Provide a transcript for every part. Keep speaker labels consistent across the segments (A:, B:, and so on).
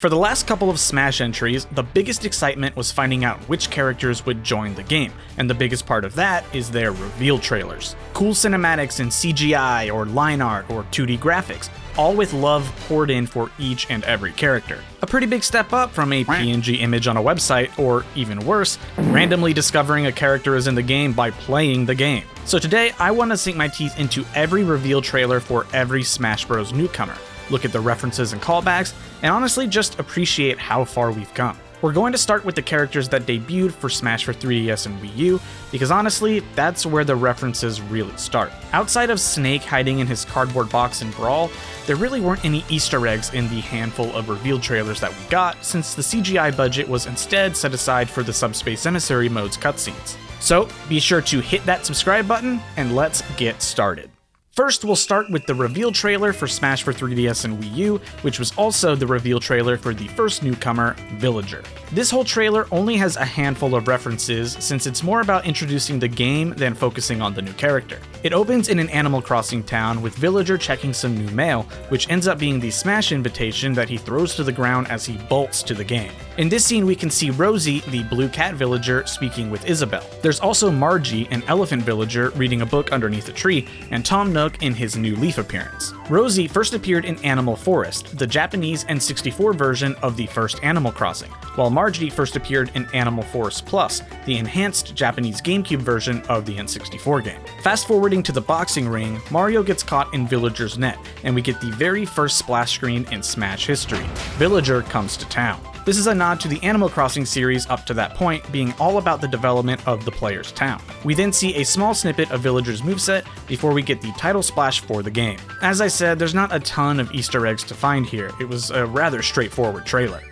A: For the last couple of Smash entries, the biggest excitement was finding out which characters would join the game, and the biggest part of that is their reveal trailers. Cool cinematics in CGI or line art or 2D graphics, all with love poured in for each and every character. A pretty big step up from a PNG image on a website, or even worse, randomly discovering a character is in the game by playing the game. So today, I want to sink my teeth into every reveal trailer for every Smash Bros. Newcomer, look at the references and callbacks, and honestly just appreciate how far we've come. We're going to start with the characters that debuted for Smash for 3DS and Wii U, because honestly, that's where the references really start. Outside of Snake hiding in his cardboard box in Brawl, there really weren't any Easter eggs in the handful of reveal trailers that we got, since the CGI budget was instead set aside for the Subspace Emissary mode's cutscenes. So be sure to hit that subscribe button, and let's get started. First, we'll start with the reveal trailer for Smash for 3DS and Wii U, which was also the reveal trailer for the first newcomer, Villager. This whole trailer only has a handful of references, since it's more about introducing the game than focusing on the new character. It opens in an Animal Crossing town with Villager checking some new mail, which ends up being the Smash invitation that he throws to the ground as he bolts to the game. In this scene, we can see Rosie, the blue cat villager, speaking with Isabelle. There's also Margie, an elephant villager, reading a book underneath a tree, and Tom Nook in his new Leaf appearance. Rosie first appeared in Animal Forest, the Japanese N64 version of the first Animal Crossing, while Margie first appeared in Animal Forest Plus, the enhanced Japanese GameCube version of the N64 game. Fast forwarding to the boxing ring, Mario gets caught in Villager's net, and we get the very first splash screen in Smash history. Villager comes to town. This is a nod to the Animal Crossing series up to that point being all about the development of the player's town. We then see a small snippet of Villager's moveset before we get the title splash for the game. As I said, there's not a ton of Easter eggs to find here. It was a rather straightforward trailer.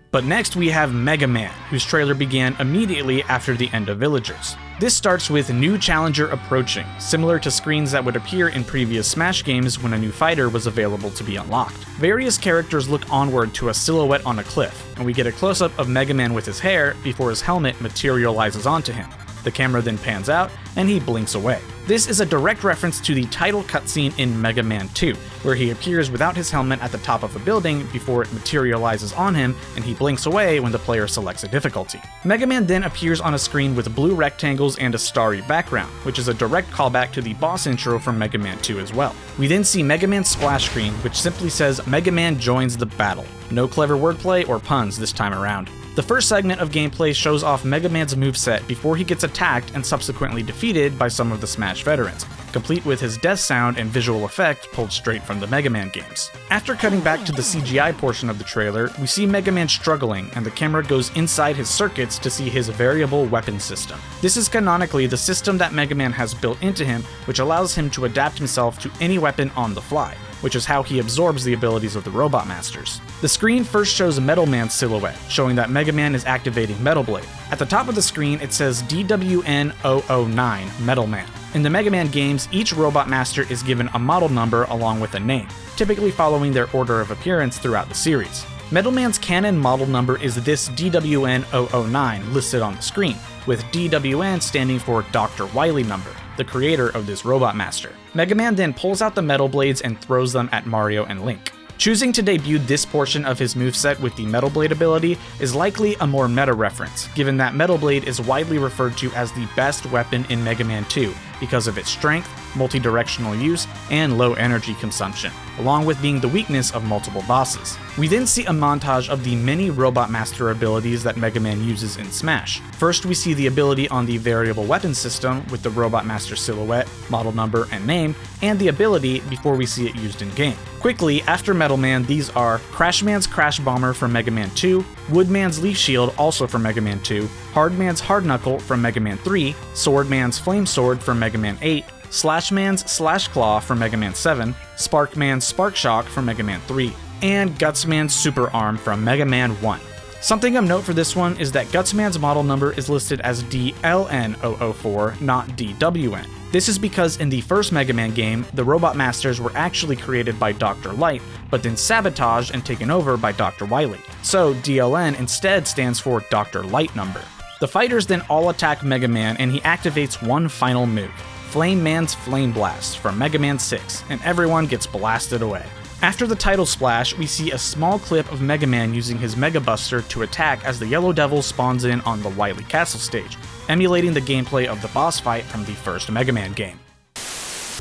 A: But next we have Mega Man, whose trailer began immediately after the end of Villagers. This starts with new challenger approaching, similar to screens that would appear in previous Smash games when a new fighter was available to be unlocked. Various characters look onward to a silhouette on a cliff, and we get a close-up of Mega Man with his hair before his helmet materializes onto him. The camera then pans out, and he blinks away. This is a direct reference to the title cutscene in Mega Man 2, where he appears without his helmet at the top of a building before it materializes on him, and he blinks away when the player selects a difficulty. Mega Man then appears on a screen with blue rectangles and a starry background, which is a direct callback to the boss intro from Mega Man 2 as well. We then see Mega Man's splash screen, which simply says Mega Man joins the battle. No clever wordplay or puns this time around. The first segment of gameplay shows off Mega Man's moveset before he gets attacked and subsequently defeated by some of the Smash veterans, complete with his death sound and visual effect pulled straight from the Mega Man games. After cutting back to the CGI portion of the trailer, we see Mega Man struggling, and the camera goes inside his circuits to see his variable weapon system. This is canonically the system that Mega Man has built into him, which allows him to adapt himself to any weapon on the fly, which is how he absorbs the abilities of the Robot Masters. The screen first shows Metal Man's silhouette, showing that Mega Man is activating Metal Blade. At the top of the screen, it says DWN009 Metal Man. In the Mega Man games, each Robot Master is given a model number along with a name, typically following their order of appearance throughout the series. Metal Man's canon model number is this DWN009 listed on the screen, with DWN standing for Dr. Wily number, the creator of this Robot Master. Mega Man then pulls out the Metal Blades and throws them at Mario and Link. Choosing to debut this portion of his moveset with the Metal Blade ability is likely a more meta reference, given that Metal Blade is widely referred to as the best weapon in Mega Man 2 because of its strength, multi-directional use, and low energy consumption, along with being the weakness of multiple bosses. We then see a montage of the many Robot Master abilities that Mega Man uses in Smash. First, we see the ability on the variable weapon system with the Robot Master silhouette, model number, and name, and the ability before we see it used in-game. Quickly, after Metal Man, these are Crash Man's Crash Bomber from Mega Man 2, Wood Man's Leaf Shield also from Mega Man 2, Hard Man's Hard Knuckle from Mega Man 3, Sword Man's Flame Sword from Mega Man 8, Slash Man's Slash Claw from Mega Man 7, Spark Man's Spark Shock from Mega Man 3, and Guts Man's Super Arm from Mega Man 1. Something of note for this one is that Guts Man's model number is listed as DLN004, not DWN. This is because in the first Mega Man game, the Robot Masters were actually created by Dr. Light, but then sabotaged and taken over by Dr. Wily. So DLN instead stands for Dr. Light number. The fighters then all attack Mega Man, and he activates one final move, Flame Man's Flame Blast from Mega Man 6, and everyone gets blasted away. After the title splash, we see a small clip of Mega Man using his Mega Buster to attack as the Yellow Devil spawns in on the Wily Castle stage, emulating the gameplay of the boss fight from the first Mega Man game.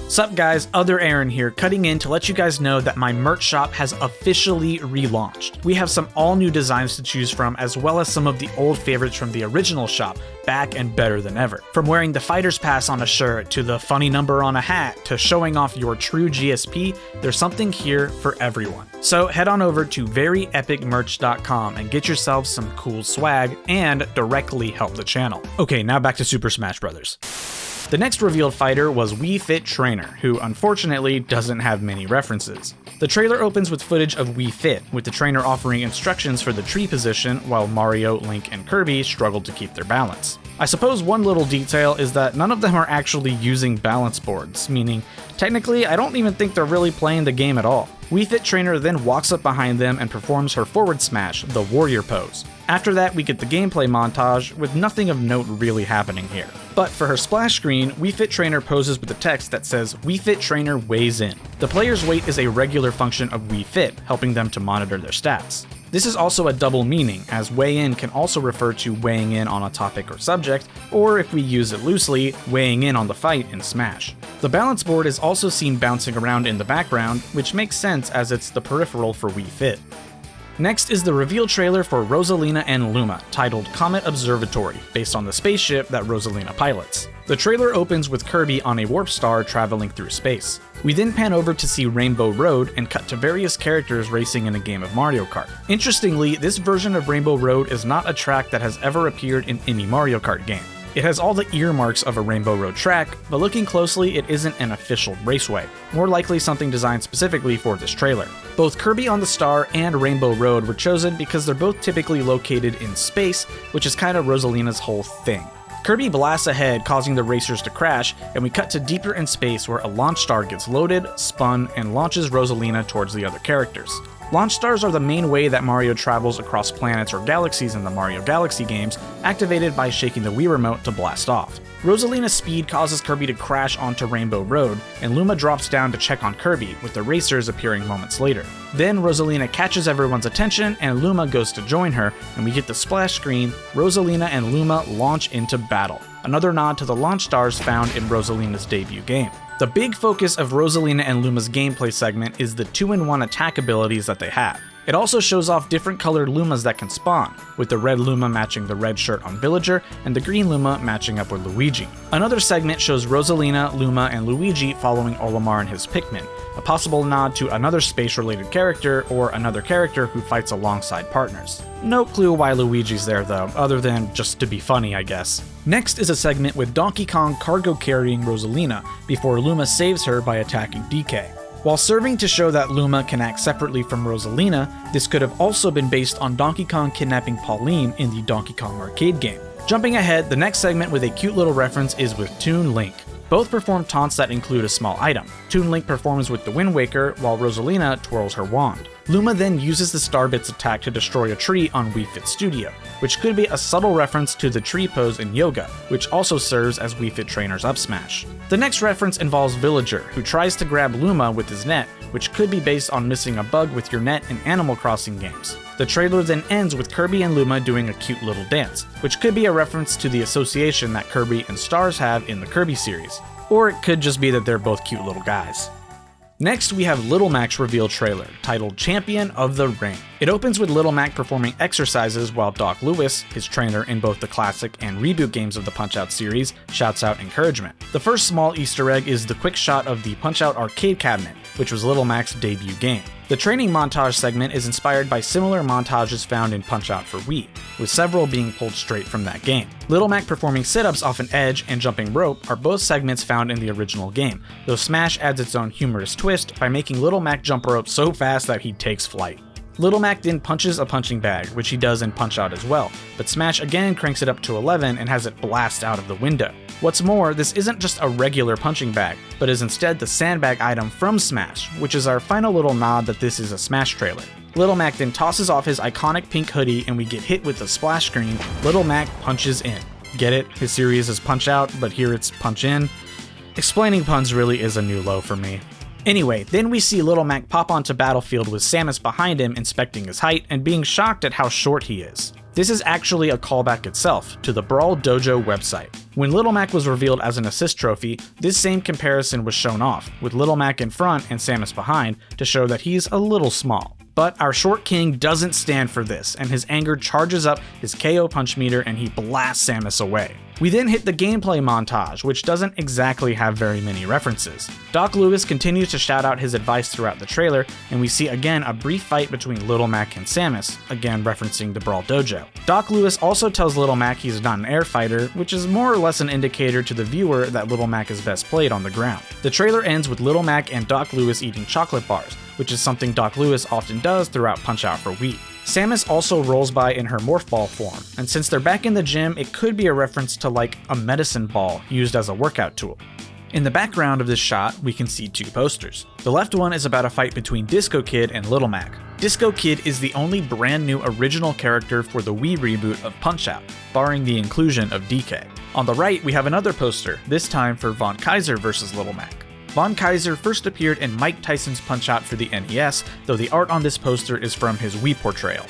A: Sup guys, Other Aaron here, cutting in to let you guys know that my merch shop has officially relaunched. We have some all new designs to choose from, as well as some of the old favorites from the original shop, back and better than ever. From wearing the Fighter's Pass on a shirt, to the funny number on a hat, to showing off your true GSP, there's something here for everyone. So head on over to veryepicmerch.com and get yourself some cool swag and directly help the channel. Okay, now back to Super Smash Bros. The next revealed fighter was Wii Fit Trainer, who unfortunately doesn't have many references. The trailer opens with footage of Wii Fit, with the trainer offering instructions for the tree position while Mario, Link, and Kirby struggle to keep their balance. I suppose one little detail is that none of them are actually using balance boards, meaning technically I don't even think they're really playing the game at all. Wii Fit Trainer then walks up behind them and performs her forward smash, the warrior pose. After that, we get the gameplay montage, with nothing of note really happening here. But for her splash screen, Wii Fit Trainer poses with a text that says Wii Fit Trainer weighs in. The player's weight is a regular function of Wii Fit, helping them to monitor their stats. This is also a double meaning, as weigh in can also refer to weighing in on a topic or subject, or if we use it loosely, weighing in on the fight in Smash. The balance board is also seen bouncing around in the background, which makes sense as it's the peripheral for Wii Fit. Next is the reveal trailer for Rosalina and Luma, titled Comet Observatory, based on the spaceship that Rosalina pilots. The trailer opens with Kirby on a warp star traveling through space. We then pan over to see Rainbow Road and cut to various characters racing in a game of Mario Kart. Interestingly, this version of Rainbow Road is not a track that has ever appeared in any Mario Kart game. It has all the earmarks of a Rainbow Road track, but looking closely, it isn't an official raceway, more likely something designed specifically for this trailer. Both Kirby on the Star and Rainbow Road were chosen because they're both typically located in space, which is kind of Rosalina's whole thing. Kirby blasts ahead, causing the racers to crash, and we cut to deeper in space where a launch star gets loaded, spun, and launches Rosalina towards the other characters. Launch stars are the main way that Mario travels across planets or galaxies in the Mario Galaxy games, activated by shaking the Wii Remote to blast off. Rosalina's speed causes Kirby to crash onto Rainbow Road, and Luma drops down to check on Kirby, with the racers appearing moments later. Then Rosalina catches everyone's attention, and Luma goes to join her, and we get the splash screen. Rosalina and Luma launch into battle, another nod to the launch stars found in Rosalina's debut game. The big focus of Rosalina and Luma's gameplay segment is the 2-in-1 attack abilities that they have. It also shows off different colored Lumas that can spawn, with the red Luma matching the red shirt on Villager, and the green Luma matching up with Luigi. Another segment shows Rosalina, Luma, and Luigi following Olimar and his Pikmin, a possible nod to another space-related character, or another character who fights alongside partners. No clue why Luigi's there though, other than just to be funny, I guess. Next is a segment with Donkey Kong cargo carrying Rosalina, before Luma saves her by attacking DK. While serving to show that Luma can act separately from Rosalina, this could have also been based on Donkey Kong kidnapping Pauline in the Donkey Kong arcade game. Jumping ahead, the next segment with a cute little reference is with Toon Link. Both perform taunts that include a small item. Toon Link performs with the Wind Waker, while Rosalina twirls her wand. Luma then uses the Starbits attack to destroy a tree on Wii Fit Studio, which could be a subtle reference to the tree pose in Yoga, which also serves as Wii Fit Trainer's up smash. The next reference involves Villager, who tries to grab Luma with his net, which could be based on missing a bug with your net in Animal Crossing games. The trailer then ends with Kirby and Luma doing a cute little dance, which could be a reference to the association that Kirby and Stars have in the Kirby series, or it could just be that they're both cute little guys. Next, we have Little Mac's reveal trailer, titled Champion of the Ring. It opens with Little Mac performing exercises while Doc Lewis, his trainer in both the classic and reboot games of the Punch-Out series, shouts out encouragement. The first small Easter egg is the quick shot of the Punch-Out arcade cabinet, which was Little Mac's debut game. The training montage segment is inspired by similar montages found in Punch-Out for Wii, with several being pulled straight from that game. Little Mac performing sit-ups off an edge and jumping rope are both segments found in the original game, though Smash adds its own humorous twist by making Little Mac jump rope so fast that he takes flight. Little Mac then punches a punching bag, which he does in Punch-Out as well, but Smash again cranks it up to 11 and has it blast out of the window. What's more, this isn't just a regular punching bag, but is instead the sandbag item from Smash, which is our final little nod that this is a Smash trailer. Little Mac then tosses off his iconic pink hoodie and we get hit with the splash screen. Little Mac punches in. Get it? His series is Punch Out, but here it's Punch In. Explaining puns really is a new low for me. Anyway, then we see Little Mac pop onto battlefield with Samus behind him inspecting his height and being shocked at how short he is. This is actually a callback itself to the Brawl Dojo website. When Little Mac was revealed as an assist trophy, this same comparison was shown off, with Little Mac in front and Samus behind to show that he's a little small. But our short king doesn't stand for this, and his anger charges up his KO punch meter and he blasts Samus away. We then hit the gameplay montage, which doesn't exactly have very many references. Doc Lewis continues to shout out his advice throughout the trailer, and we see again a brief fight between Little Mac and Samus, again referencing the Brawl Dojo. Doc Lewis also tells Little Mac he's not an air fighter, which is more or less an indicator to the viewer that Little Mac is best played on the ground. The trailer ends with Little Mac and Doc Lewis eating chocolate bars, which is something Doc Lewis often does throughout Punch-Out for Wii. Samus also rolls by in her Morph Ball form, and since they're back in the gym, it could be a reference to like a medicine ball used as a workout tool. In the background of this shot, we can see two posters. The left one is about a fight between Disco Kid and Little Mac. Disco Kid is the only brand new original character for the Wii reboot of Punch-Out, barring the inclusion of DK. On the right, we have another poster, this time for Von Kaiser vs. Little Mac. Von Kaiser first appeared in Mike Tyson's Punch-Out for the NES, though the art on this poster is from his Wii portrayal.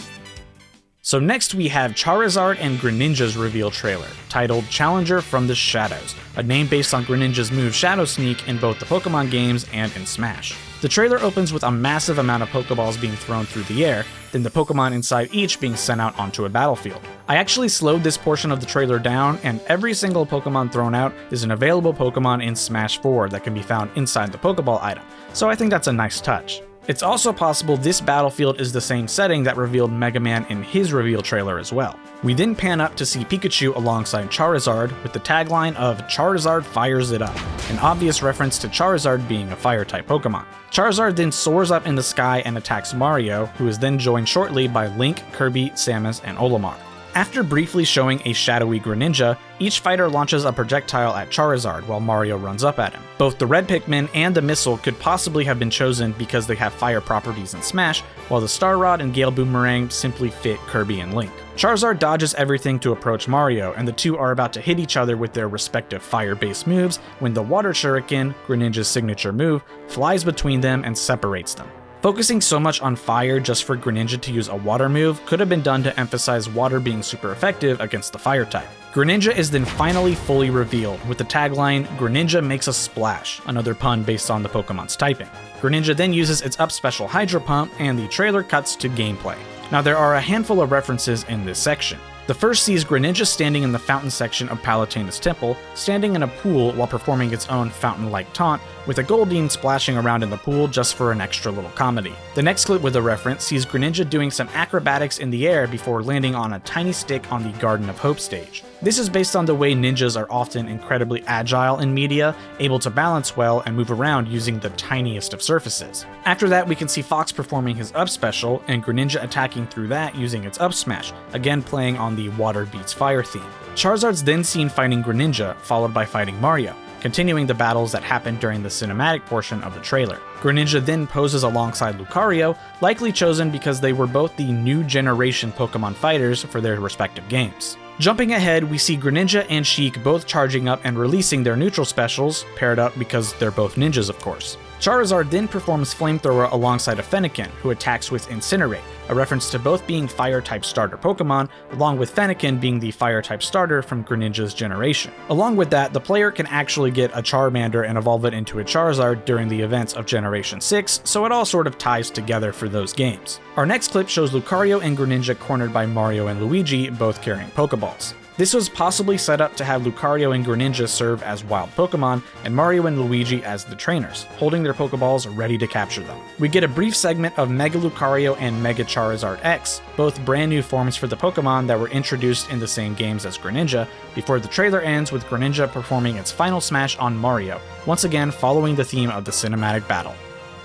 A: So next we have Charizard and Greninja's reveal trailer, titled Challenger from the Shadows, a name based on Greninja's move Shadow Sneak in both the Pokemon games and in Smash. The trailer opens with a massive amount of Pokeballs being thrown through the air, then the Pokemon inside each being sent out onto a battlefield. I actually slowed this portion of the trailer down, and every single Pokemon thrown out is an available Pokemon in Smash 4 that can be found inside the Pokeball item, so I think that's a nice touch. It's also possible this battlefield is the same setting that revealed Mega Man in his reveal trailer as well. We then pan up to see Pikachu alongside Charizard with the tagline of Charizard fires it up, an obvious reference to Charizard being a fire-type Pokemon. Charizard then soars up in the sky and attacks Mario, who is then joined shortly by Link, Kirby, Samus, and Olimar. After briefly showing a shadowy Greninja, each fighter launches a projectile at Charizard while Mario runs up at him. Both the red Pikmin and the missile could possibly have been chosen because they have fire properties in Smash, while the Star Rod and Gale Boomerang simply fit Kirby and Link. Charizard dodges everything to approach Mario, and the two are about to hit each other with their respective fire-based moves when the Water Shuriken, Greninja's signature move, flies between them and separates them. Focusing so much on fire just for Greninja to use a water move could have been done to emphasize water being super effective against the fire type. Greninja is then finally fully revealed with the tagline, Greninja makes a splash, another pun based on the Pokemon's typing. Greninja then uses its up special Hydro Pump, and the trailer cuts to gameplay. Now there are a handful of references in this section. The first sees Greninja standing in the fountain section of Palutena's temple, standing in a pool while performing its own fountain-like taunt, with a Goldeen splashing around in the pool just for an extra little comedy. The next clip with a reference sees Greninja doing some acrobatics in the air before landing on a tiny stick on the Garden of Hope stage. This is based on the way ninjas are often incredibly agile in media, able to balance well and move around using the tiniest of surfaces. After that, we can see Fox performing his up special, and Greninja attacking through that using its up smash, again playing on the water beats fire theme. Charizard's then seen fighting Greninja, followed by fighting Mario, continuing the battles that happened during the cinematic portion of the trailer. Greninja then poses alongside Lucario, likely chosen because they were both the new generation Pokemon fighters for their respective games. Jumping ahead, we see Greninja and Sheik both charging up and releasing their neutral specials, paired up because they're both ninjas of course. Charizard then performs Flamethrower alongside a Fennekin, who attacks with Incinerate, a reference to both being Fire-type starter Pokemon, along with Fennekin being the Fire-type starter from Greninja's generation. Along with that, the player can actually get a Charmander and evolve it into a Charizard during the events of Generation 6, so it all sort of ties together for those games. Our next clip shows Lucario and Greninja cornered by Mario and Luigi, both carrying Pokeballs. This was possibly set up to have Lucario and Greninja serve as wild Pokemon, and Mario and Luigi as the trainers, holding their Pokeballs ready to capture them. We get a brief segment of Mega Lucario and Mega Charizard X, both brand new forms for the Pokemon that were introduced in the same games as Greninja, before the trailer ends with Greninja performing its final smash on Mario, once again following the theme of the cinematic battle.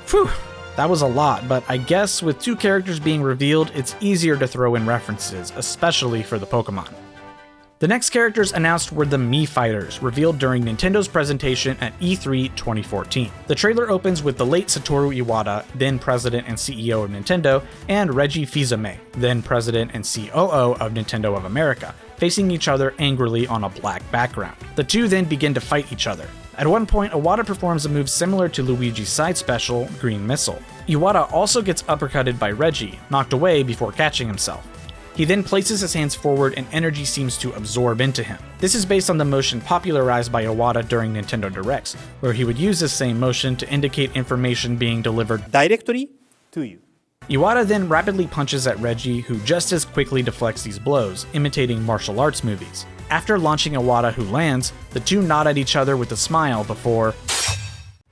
A: Phew! That was a lot, but I guess with two characters being revealed, it's easier to throw in references, especially for the Pokemon. The next characters announced were the Mii Fighters, revealed during Nintendo's presentation at E3 2014. The trailer opens with the late Satoru Iwata, then president and CEO of Nintendo, and Reggie Fils-Aimé, then president and COO of Nintendo of America, facing each other angrily on a black background. The two then begin to fight each other. At one point, Iwata performs a move similar to Luigi's side special, Green Missile. Iwata also gets uppercutted by Reggie, knocked away before catching himself. He then places his hands forward and energy seems to absorb into him. This is based on the motion popularized by Iwata during Nintendo Directs, where he would use this same motion to indicate information being delivered directly to you. Iwata then rapidly punches at Reggie, who just as quickly deflects these blows, imitating martial arts movies. After launching Iwata, who lands, the two nod at each other with a smile before...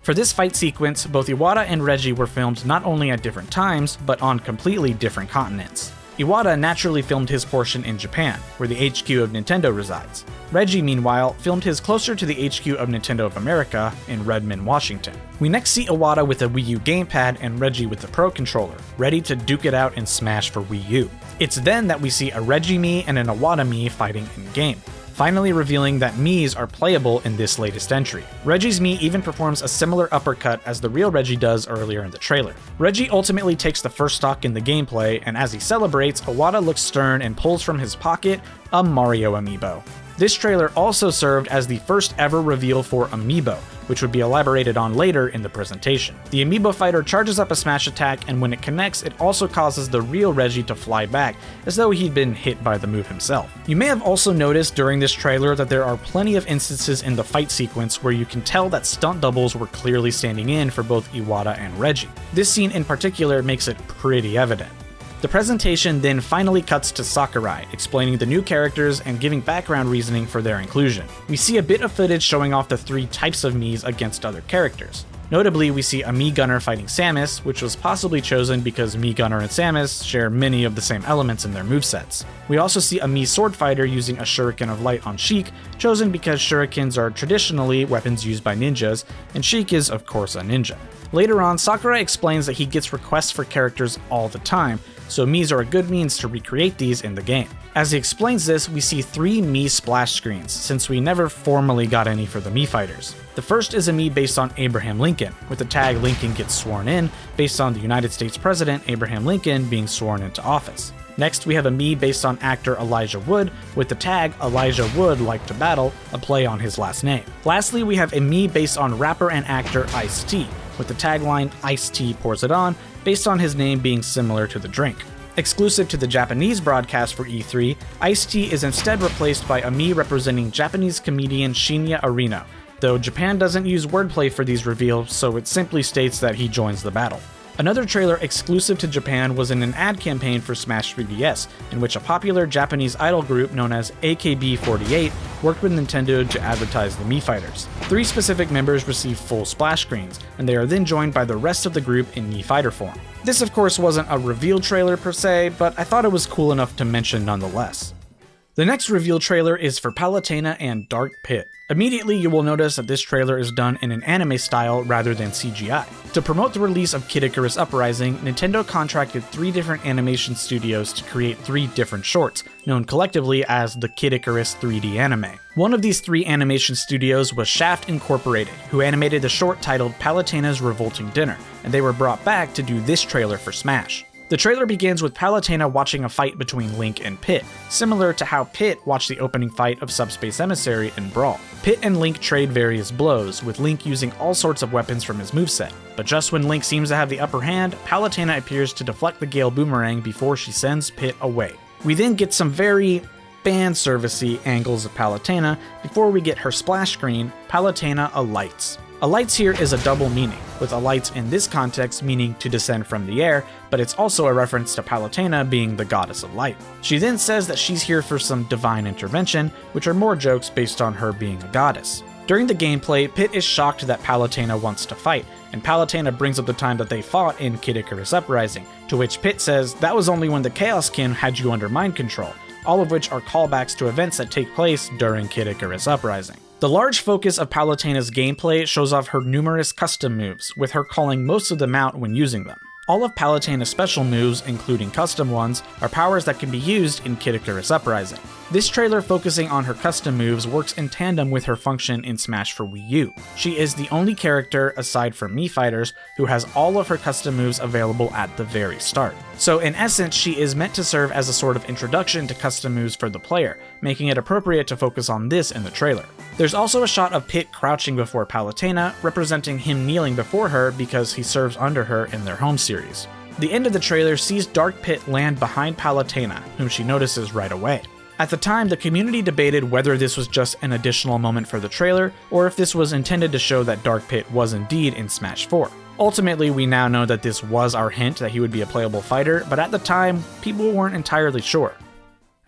A: For this fight sequence, both Iwata and Reggie were filmed not only at different times, but on completely different continents. Iwata naturally filmed his portion in Japan, where the HQ of Nintendo resides. Reggie, meanwhile, filmed his closer to the HQ of Nintendo of America in Redmond, Washington. We next see Iwata with a Wii U gamepad and Reggie with the Pro Controller, ready to duke it out in Smash for Wii U. It's then that we see a Reggie Mii and an Iwata Mii fighting in-game, finally revealing that Miis are playable in this latest entry. Reggie's Mii even performs a similar uppercut as the real Reggie does earlier in the trailer. Reggie ultimately takes the first stock in the gameplay, and as he celebrates, Iwata looks stern and pulls from his pocket a Mario amiibo. This trailer also served as the first ever reveal for Amiibo, which would be elaborated on later in the presentation. The Amiibo fighter charges up a smash attack, and when it connects, it also causes the real Reggie to fly back, as though he'd been hit by the move himself. You may have also noticed during this trailer that there are plenty of instances in the fight sequence where you can tell that stunt doubles were clearly standing in for both Iwata and Reggie. This scene in particular makes it pretty evident. The presentation then finally cuts to Sakurai, explaining the new characters and giving background reasoning for their inclusion. We see a bit of footage showing off the three types of Miis against other characters. Notably, we see a Mii Gunner fighting Samus, which was possibly chosen because Mii Gunner and Samus share many of the same elements in their movesets. We also see a Mii Sword Fighter using a Shuriken of Light on Sheik, chosen because Shurikens are traditionally weapons used by ninjas, and Sheik is of course a ninja. Later on, Sakurai explains that he gets requests for characters all the time, so Miis are a good means to recreate these in the game. As he explains this, we see 3 Mii splash screens, since we never formally got any for the Mii Fighters. The first is a Mii based on Abraham Lincoln, with the tag Lincoln gets sworn in, based on the United States President Abraham Lincoln being sworn into office. Next, we have a Mii based on actor Elijah Wood, with the tag Elijah Wood Like to Battle, a play on his last name. Lastly, we have a Mii based on rapper and actor Ice-T, with the tagline Ice-T Pours It On, based on his name being similar to the drink. Exclusive to the Japanese broadcast for E3, Ice-T is instead replaced by a Mii representing Japanese comedian Shinya Arino, though Japan doesn't use wordplay for these reveals, so it simply states that he joins the battle. Another trailer exclusive to Japan was in an ad campaign for Smash 3DS, in which a popular Japanese idol group known as AKB48 worked with Nintendo to advertise the Mii Fighters. 3 specific members receive full splash screens, and they are then joined by the rest of the group in Mii Fighter form. This of course wasn't a reveal trailer per se, but I thought it was cool enough to mention nonetheless. The next reveal trailer is for Palutena and Dark Pit. Immediately you will notice that this trailer is done in an anime style rather than CGI. To promote the release of Kid Icarus Uprising, Nintendo contracted 3 different animation studios to create 3 different shorts, known collectively as the Kid Icarus 3D anime. One of these 3 animation studios was Shaft Incorporated, who animated the short titled Palutena's Revolting Dinner, and they were brought back to do this trailer for Smash. The trailer begins with Palutena watching a fight between Link and Pit, similar to how Pit watched the opening fight of Subspace Emissary in Brawl. Pit and Link trade various blows, with Link using all sorts of weapons from his moveset. But just when Link seems to have the upper hand, Palutena appears to deflect the Gale Boomerang before she sends Pit away. We then get some very fan servicey angles of Palutena before we get her splash screen, Palutena alights. Alights here is a double meaning, with alights in this context meaning to descend from the air, but it's also a reference to Palutena being the goddess of light. She then says that she's here for some divine intervention, which are more jokes based on her being a goddess. During the gameplay, Pit is shocked that Palutena wants to fight, and Palutena brings up the time that they fought in Kid Icarus Uprising, to which Pit says that was only when the Chaos Kin had you under mind control, all of which are callbacks to events that take place during Kid Icarus Uprising. The large focus of Palutena's gameplay shows off her numerous custom moves, with her calling most of them out when using them. All of Palutena's special moves, including custom ones, are powers that can be used in Kid Icarus Uprising. This trailer focusing on her custom moves works in tandem with her function in Smash for Wii U. She is the only character, aside from Mii Fighters, who has all of her custom moves available at the very start. So in essence, she is meant to serve as a sort of introduction to custom moves for the player, making it appropriate to focus on this in the trailer. There's also a shot of Pit crouching before Palutena, representing him kneeling before her because he serves under her in their home series. The end of the trailer sees Dark Pit land behind Palutena, whom she notices right away. At the time, the community debated whether this was just an additional moment for the trailer, or if this was intended to show that Dark Pit was indeed in Smash 4. Ultimately, we now know that this was our hint that he would be a playable fighter, but at the time, people weren't entirely sure.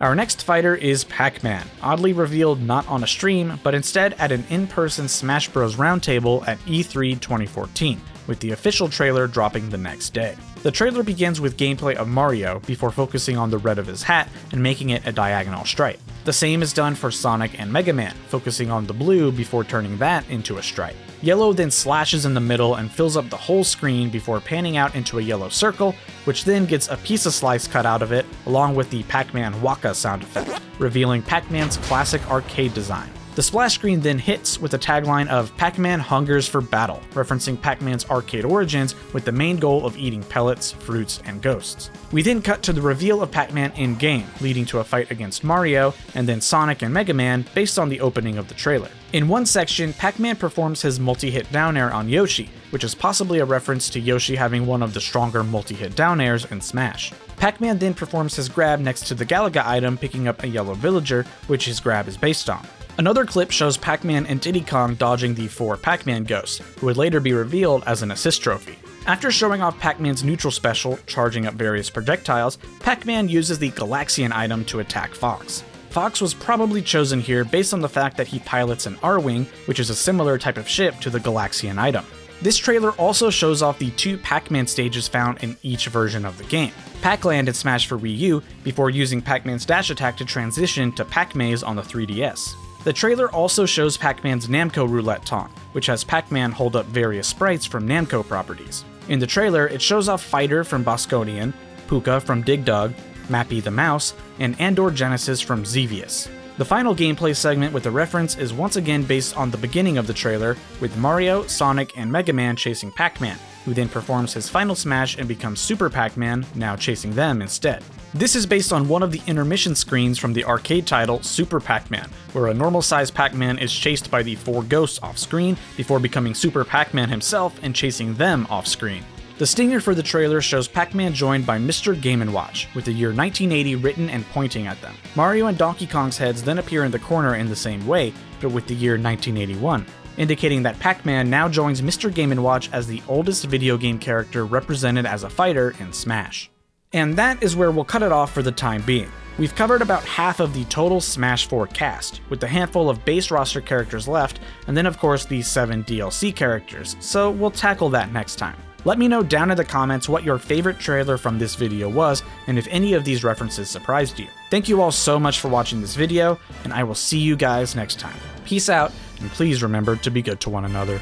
A: Our next fighter is Pac-Man, oddly revealed not on a stream, but instead at an in-person Smash Bros. Roundtable at E3 2014, with the official trailer dropping the next day. The trailer begins with gameplay of Mario before focusing on the red of his hat and making it a diagonal stripe. The same is done for Sonic and Mega Man, focusing on the blue before turning that into a stripe. Yellow then slashes in the middle and fills up the whole screen before panning out into a yellow circle, which then gets a piece of slice cut out of it, along with the Pac-Man Waka sound effect, revealing Pac-Man's classic arcade design. The splash screen then hits with a tagline of "Pac-Man hungers for battle," referencing Pac-Man's arcade origins with the main goal of eating pellets, fruits, and ghosts. We then cut to the reveal of Pac-Man in-game, leading to a fight against Mario, and then Sonic and Mega Man based on the opening of the trailer. In one section, Pac-Man performs his multi-hit down air on Yoshi, which is possibly a reference to Yoshi having one of the stronger multi-hit down airs in Smash. Pac-Man then performs his grab next to the Galaga item, picking up a yellow villager, which his grab is based on. Another clip shows Pac-Man and Diddy Kong dodging the 4 Pac-Man ghosts, who would later be revealed as an assist trophy. After showing off Pac-Man's neutral special, charging up various projectiles, Pac-Man uses the Galaxian item to attack Fox. Fox was probably chosen here based on the fact that he pilots an R-Wing, which is a similar type of ship to the Galaxian item. This trailer also shows off the 2 Pac-Man stages found in each version of the game. Pac-Land in Smash for Wii U, before using Pac-Man's dash attack to transition to Pac-Maze on the 3DS. The trailer also shows Pac-Man's Namco Roulette taunt, which has Pac-Man hold up various sprites from Namco properties. In the trailer, it shows off Fighter from Bosconian, Puka from Dig Dug, Mappy the Mouse, and Andor Genesis from Xevious. The final gameplay segment with the reference is once again based on the beginning of the trailer, with Mario, Sonic, and Mega Man chasing Pac-Man, who then performs his final smash and becomes Super Pac-Man, now chasing them instead. This is based on one of the intermission screens from the arcade title Super Pac-Man, where a normal-sized Pac-Man is chased by the 4 ghosts off-screen before becoming Super Pac-Man himself and chasing them off-screen. The stinger for the trailer shows Pac-Man joined by Mr. Game & Watch, with the year 1980 written and pointing at them. Mario and Donkey Kong's heads then appear in the corner in the same way, but with the year 1981, indicating that Pac-Man now joins Mr. Game & Watch as the oldest video game character represented as a fighter in Smash. And that is where we'll cut it off for the time being. We've covered about half of the total Smash 4 cast, with a handful of base roster characters left, and then of course the 7 DLC characters, so we'll tackle that next time. Let me know down in the comments what your favorite trailer from this video was, and if any of these references surprised you. Thank you all so much for watching this video, and I will see you guys next time. Peace out, and please remember to be good to one another.